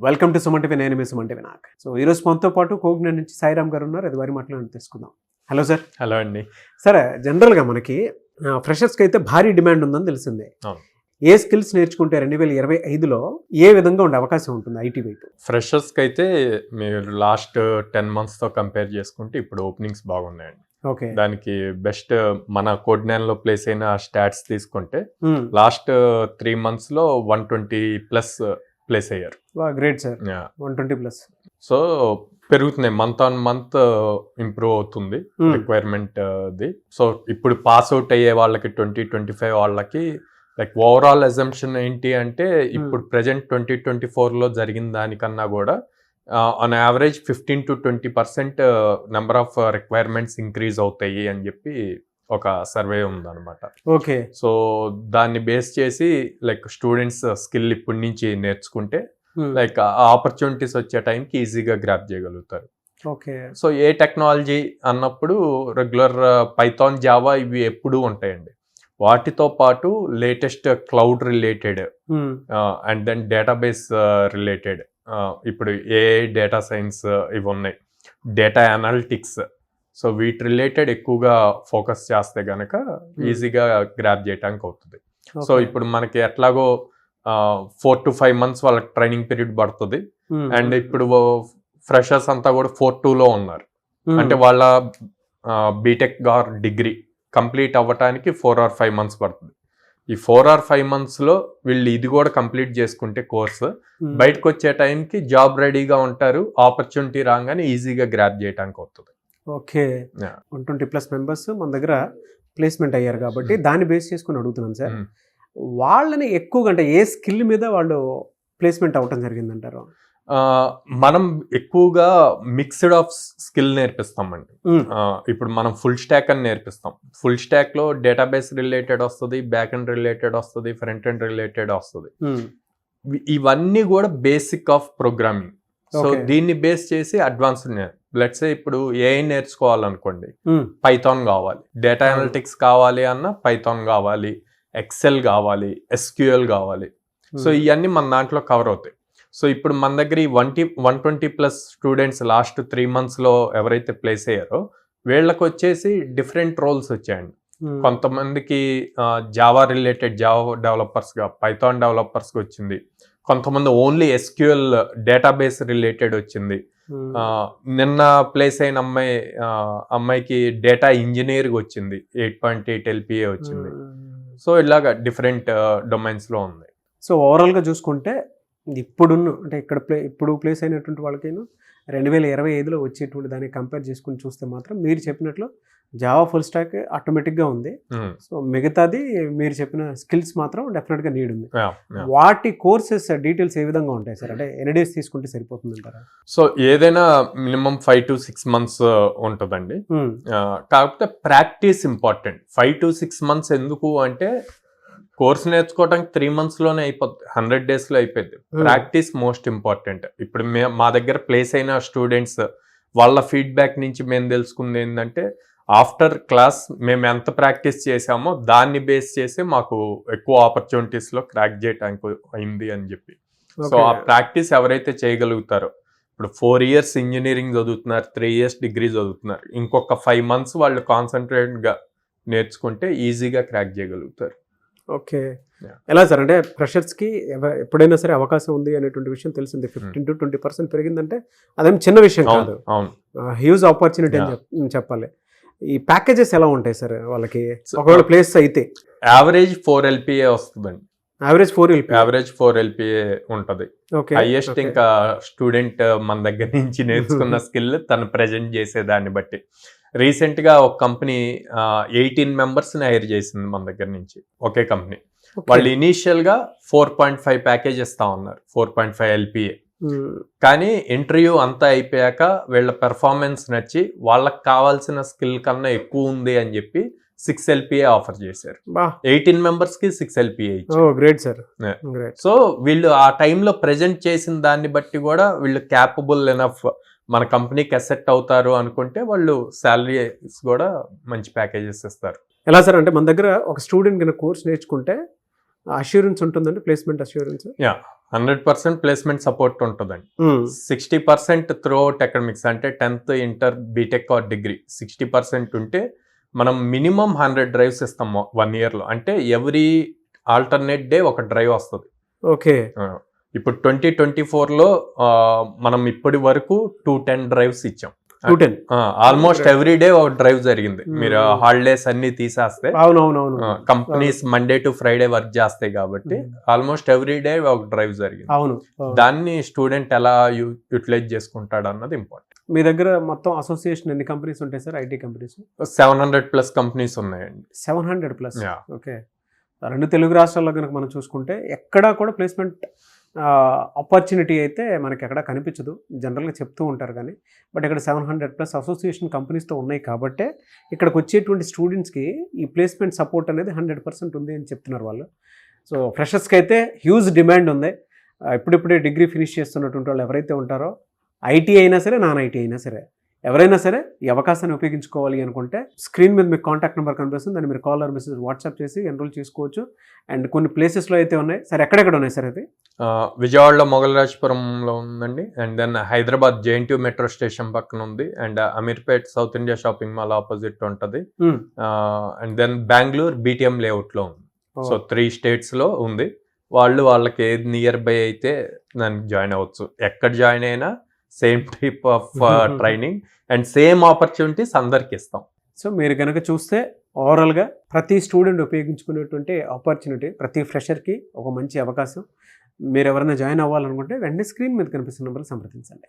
Welcome to Suman TV. నేను మీ Suman TV నాకు. So ఈరోజు మనతో పాటు కోగ్నెట్ నుంచి సాయిరామ్ గారు ఉన్నారు. అది వారి మాటలను తెలుసుకుందాం. Hello sir. హలో అండి. సార్, జనరల్గా మనకి ఫ్రెషర్స్కి అయితే భారీ డిమాండ్ ఉందని తెలిసిందే. ఏ స్కిల్స్ నేర్చుకుంటే 2025లో ఏ విధంగా ఉండే అవకాశం ఉంటుంది ఐటీ వైపు? ఫ్రెషర్స్కి అయితే మీరు లాస్ట్ 10 monthsతో కంపేర్ చేసుకుంటే ఇప్పుడు ఓపెనింగ్స్ బాగున్నాయండి. ఓకే, దానికి బెస్ట్ మన కోడ్9లో ప్లేస్ అయిన స్టాట్స్ తీసుకుంటే లాస్ట్ 3 monthsలో 120+ ప్లేస్ అయ్యారు. Great sir. 120+. సో పెరుగుతున్నాయి, మంత్ ఆన్ మంత్ ఇంప్రూవ్ అవుతుంది రిక్వైర్మెంట్ ది. సో ఇప్పుడు పాస్ అవుట్ అయ్యే వాళ్ళకి 2025 వాళ్ళకి లైక్ ఓవరాల్ అజంప్షన్ ఏంటి అంటే ఇప్పుడు ప్రెజెంట్ 2024లో జరిగిన దానికన్నా కూడా on average 15 to 20% number of requirements increase అవుతాయి అని చెప్పి ఒక సర్వే ఉందన్నమాట. ఓకే, సో దాన్ని బేస్ చేసి లైక్ స్టూడెంట్స్ స్కిల్ ఇప్పటి నుంచి నేర్చుకుంటే లైక్ ఆపర్చునిటీస్ వచ్చే టైంకి ఈజీగా గ్రాప్ చేయగలుగుతారు. ఓకే. సో ఏ టెక్నాలజీ అన్నప్పుడు రెగ్యులర్ పైథాన్, జావా ఇవి ఎప్పుడూ ఉంటాయండి. వాటితో పాటు latest cloud related and then database related, ఇప్పుడు ఏఐ, డేటా సైన్స్ ఇవి ఉన్నాయి, డేటా అనాలిటిక్స్. సో వీటి రిలేటెడ్ ఎక్కువగా ఫోకస్ చేస్తే గనక ఈజీగా గ్రాప్ చేయడానికి అవుతుంది. సో ఇప్పుడు మనకి ఎట్లాగో 4 to 5 months వాళ్ళకి ట్రైనింగ్ పీరియడ్ పడుతుంది. అండ్ ఇప్పుడు ఫ్రెషర్స్ అంతా కూడా 4.2లో ఉన్నారు. అంటే వాళ్ళ బీటెక్ ఆర్ డిగ్రీ కంప్లీట్ అవ్వటానికి 4 or 5 months పడుతుంది. ఈ 4 or 5 monthsలో వీళ్ళు ఇది కూడా కంప్లీట్ చేసుకుంటే కోర్సు బయటకు వచ్చే టైంకి జాబ్ రెడీగా ఉంటారు. ఆపర్చునిటీ రాగానే ఈజీగా గ్రాప్ చేయడానికి అవుతుంది. ఓకే, 120+ మెంబర్స్ మన దగ్గర ప్లేస్మెంట్ అయ్యారు కాబట్టి దాన్ని బేస్ చేసుకుని అడుగుతున్నాను సార్. వాళ్ళని ఎక్కువగా అంటే ఏ స్కిల్ మీద వాళ్ళు ప్లేస్మెంట్ అవ్వటం జరిగిందంటారు? మనం ఎక్కువగా మిక్స్డ్ ఆఫ్ స్కిల్ నేర్పిస్తామండి. ఇప్పుడు మనం ఫుల్ స్టాక్ అని నేర్పిస్తాం. ఫుల్ స్టాక్లో డేటాబేస్ రిలేటెడ్ వస్తుంది, బ్యాక్ ఎండ్ రిలేటెడ్ వస్తుంది, ఫ్రంట్ ఎండ్ రిలేటెడ్ వస్తుంది. ఇవన్నీ కూడా బేసిక్ ఆఫ్ ప్రోగ్రామింగ్. సో దీన్ని బేస్ చేసి అడ్వాన్స్డ్ లెట్స్ సే ఇప్పుడు ఏఐ నేర్చుకోవాలనుకోండి, పైథాన్ కావాలి. డేటా అనలిటిక్స్ కావాలి అన్న పైథాన్ కావాలి, ఎక్సెల్ కావాలి, ఎస్క్యూఎల్ కావాలి. సో ఇవన్నీ మన దాంట్లో కవర్ అవుతాయి. సో ఇప్పుడు మన దగ్గర ఈ 120+ స్టూడెంట్స్ లాస్ట్ 3 monthsలో ఎవరైతే ప్లేస్ అయ్యారో వీళ్ళకి వచ్చేసి డిఫరెంట్ రోల్స్ వచ్చాయండి. కొంతమందికి జావా రిలేటెడ్, జావా డెవలపర్స్గా, పైథాన్ డెవలపర్స్గా వచ్చింది. కొంతమంది ఓన్లీ ఎస్క్యూఎల్ డేటాబేస్ రిలేటెడ్ వచ్చింది. నిన్న ప్లేస్ అయిన అమ్మాయికి డేటా ఇంజనీర్గా వచ్చింది, 8.8 LPA వచ్చింది. సో ఇలాగా డిఫరెంట్ డొమైన్స్లో ఉంది. సో ఓవరాల్గా చూసుకుంటే ఇప్పుడున్న అంటే ఇప్పుడు ప్లేస్ అయినటువంటి వాళ్ళకేను 2025లో వచ్చేటువంటి దాన్ని కంపేర్ చేసుకుని చూస్తే మాత్రం మీరు చెప్పినట్లు జావా ఫుల్ స్టాక్ ఆటోమేటిక్గా ఉంది. సో మిగతాది మీరు చెప్పిన స్కిల్స్ మాత్రం డెఫినెట్గా నీడ్ ఉంది. వాటి కోర్సెస్ డీటెయిల్స్ ఏ విధంగా ఉంటాయి సార్? అంటే ఎన్ని డేస్ తీసుకుంటే సరిపోతుంది అంటారా? సో ఏదైనా మినిమం 5 to 6 months ఉంటుందండి. కాకపోతే ప్రాక్టీస్ ఇంపార్టెంట్. 5 to 6 months ఎందుకు అంటే కోర్స్ నేర్చుకోవడానికి 3 monthsలోనే అయిపోద్ది, 100 daysలో అయిపోద్ది. Practice most important. ఇప్పుడు మా దగ్గర ప్లేస్ అయిన స్టూడెంట్స్ వాళ్ళ ఫీడ్బ్యాక్ నుంచి మేము తెలుసుకుంది ఏంటంటే ఆఫ్టర్ క్లాస్ మేము ఎంత ప్రాక్టీస్ చేసామో దాన్ని బేస్ చేసి మాకు ఎక్కువ ఆపర్చునిటీస్లో క్రాక్ చేయడానికి అయింది అని చెప్పి. సో ఆ ప్రాక్టీస్ ఎవరైతే చేయగలుగుతారో, ఇప్పుడు 4 years ఇంజనీరింగ్ చదువుతున్నారు, 3 years డిగ్రీ చదువుతున్నారు, ఇంకొక 5 months వాళ్ళు కాన్సన్ట్రేట్గా నేర్చుకుంటే ఈజీగా క్రాక్ చేయగలుగుతారు. ఓకే, ఎలా సార్? అంటే ఫ్రెషర్స్కి ఎప్పుడైనా సరే అవకాశం ఉంది అనేటువంటి విషయం తెలిసింది. 15 to 20% పెరిగిందంటే అదేం చిన్న విషయం కాదు, హ్యూజ్ ఆపర్చునిటీ అని చెప్పాలి. ఈ ప్యాకేజెస్ ఎలా ఉంటాయి సార్ వాళ్ళకి ఒకవేళ ప్లేస్ అయితే? యావరేజ్ 4 LPA వస్తుందండి. యావరేజ్ 4 LPA ఉంటుంది. హైయెస్ట్ ఇంకా స్టూడెంట్ మన దగ్గర నుంచి నేర్చుకున్న స్కిల్ తను ప్రెజెంట్ చేసే దాన్ని బట్టి. రీసెంట్గా ఒక కంపెనీ 18 members హైర్ చేసింది మన దగ్గర నుంచి, ఒకే కంపెనీ. వాళ్ళు ఇనీషియల్గా 4.5 ప్యాకేజ్ ఇస్తా ఉన్నారు, 4.5 LPA. కానీ ఇంటర్వ్యూ అంతా అయిపోయాక వీళ్ళ పెర్ఫార్మెన్స్ నచ్చి వాళ్ళకి కావాల్సిన స్కిల్ కన్నా ఎక్కువ ఉంది అని చెప్పి 6 LPA ఆఫర్ చేశారు. 18 members-కి 6 LPA ఇచ్చారు. Great sir. సో వీళ్ళు ఆ టైంలో ప్రెజెంట్ చేసిన దాన్ని బట్టి కూడా వీళ్ళు క్యాపబుల్ ఎనఫ్, మన కంపెనీకి అసెట్ అవుతారు అనుకుంటే వాళ్ళు శాలరీస్ కూడా మంచి ప్యాకేజెస్ ఇస్తారు. ఎలా సార్? అంటే మన దగ్గర ఒక స్టూడెంట్ కన్నా కోర్స్ నేర్చుకుంటే అష్యూరెన్స్ ఉంటుందండి, ప్లేస్మెంట్ అష్యూరెన్స్? 100% ప్లేస్మెంట్ సపోర్ట్ ఉంటుందండి. 60% త్రూ అవుట్ అకాడమిక్స్ అంటే 10th, inter, BTech or degree 60% ఉంటే మనం మినిమం 100 డ్రైవ్స్ ఇస్తాం 1 yearలో. అంటే ఎవ్రీ ఆల్టర్నేట్ డే ఒక డ్రైవ్ వస్తుంది. ఓకే. ఇప్పుడు 2024లో మనం ఇప్పటి వరకు 210 డ్రైవ్స్ ఇచ్చాం. 210 ఆల్మోస్ట్ ఎవ్రీ డే ఒక డ్రైవ్ జరిగింది. మీరు హాలిడేస్ అన్ని తీసేస్తే అవునవునవును companies Monday to Friday work చేస్తాయి కాబట్టి ఆల్మోస్ట్ ఎవ్రీ డే ఒక డ్రైవ్ జరిగింది. అవును. దాన్ని స్టూడెంట్ ఎలా యూటిలైజ్ చేసుకుంటాడు అన్నది ఇంపార్టెంట్. మీ దగ్గర మొత్తం అసోసియేషన్ ఎన్ని కంపెనీస్ ఉంటాయి సార్? ఐటీ కంపెనీస్ 700+ కంపెనీస్ ఉన్నాయండి. 700+. ఓకే. 2 తెలుగు రాష్ట్రాల్లో కనుక మనం చూసుకుంటే ఎక్కడా కూడా ప్లేస్మెంట్ ఆపర్చునిటీ అయితే మనకి ఎక్కడ కనిపించదు, జనరల్గా చెప్తూ ఉంటారు కానీ. బట్ ఇక్కడ 700+ అసోసియేషన్ కంపెనీస్తో ఉన్నాయి కాబట్టే ఇక్కడికి వచ్చేటువంటి స్టూడెంట్స్కి ఈ ప్లేస్మెంట్ సపోర్ట్ అనేది 100% ఉంది అని చెప్తున్నారు వాళ్ళు. సో ఫ్రెషర్స్కి అయితే హ్యూజ్ డిమాండ్ ఉంది. ఇప్పుడిప్పుడే డిగ్రీ ఫినిష్ చేస్తున్నటువంటి వాళ్ళు ఎవరైతే ఉంటారో, ఐటీ అయినా సరే, నాన్ ఐటీ అయినా సరే, ఎవరైనా సరే ఈ అవకాశాన్ని ఉపయోగించుకోవాలి అనుకుంటే స్క్రీన్ మీద మీకు కాంటాక్ట్ నెంబర్ కనిపిస్తుంది, దాన్ని మీరు కాల్ ఆర్ మెసేజ్ వాట్సాప్ చేసి ఎన్రోల్ చేసుకోవచ్చు. అండ్ కొన్ని ప్లేసెస్లో అయితే ఉన్నాయి సార్. ఎక్కడెక్కడ ఉన్నాయి సార్ అది? విజయవాడలో మొగలరాజపురంలో ఉందండి. And then Hyderabad JNTU metro station పక్కన ఉంది. And Ameerpet south India shopping mall opposite ఉంటుంది. అండ్ దెన్ బెంగళూరు BTM లేఅవుట్లో ఉంది. సో 3 స్టేట్స్లో ఉంది. వాళ్ళకి ఏది నియర్ బై అయితే దానికి జాయిన్ అవ్వచ్చు. ఎక్కడ జాయిన్ అయినా same type of training and same opportunities అందరికి ఇస్తాం. సో మీరు కనుక చూస్తే ఓవరాల్గా ప్రతి స్టూడెంట్ ఉపయోగించుకునేటువంటి ఆపర్చునిటీ, ప్రతి ఫ్రెషర్కి ఒక మంచి అవకాశం. మీరు ఎవరైనా జాయిన్ అవ్వాలనుకుంటే వెంటనే స్క్రీన్ మీద కనిపిస్తున్న నెంబర్కి సంప్రదించండి.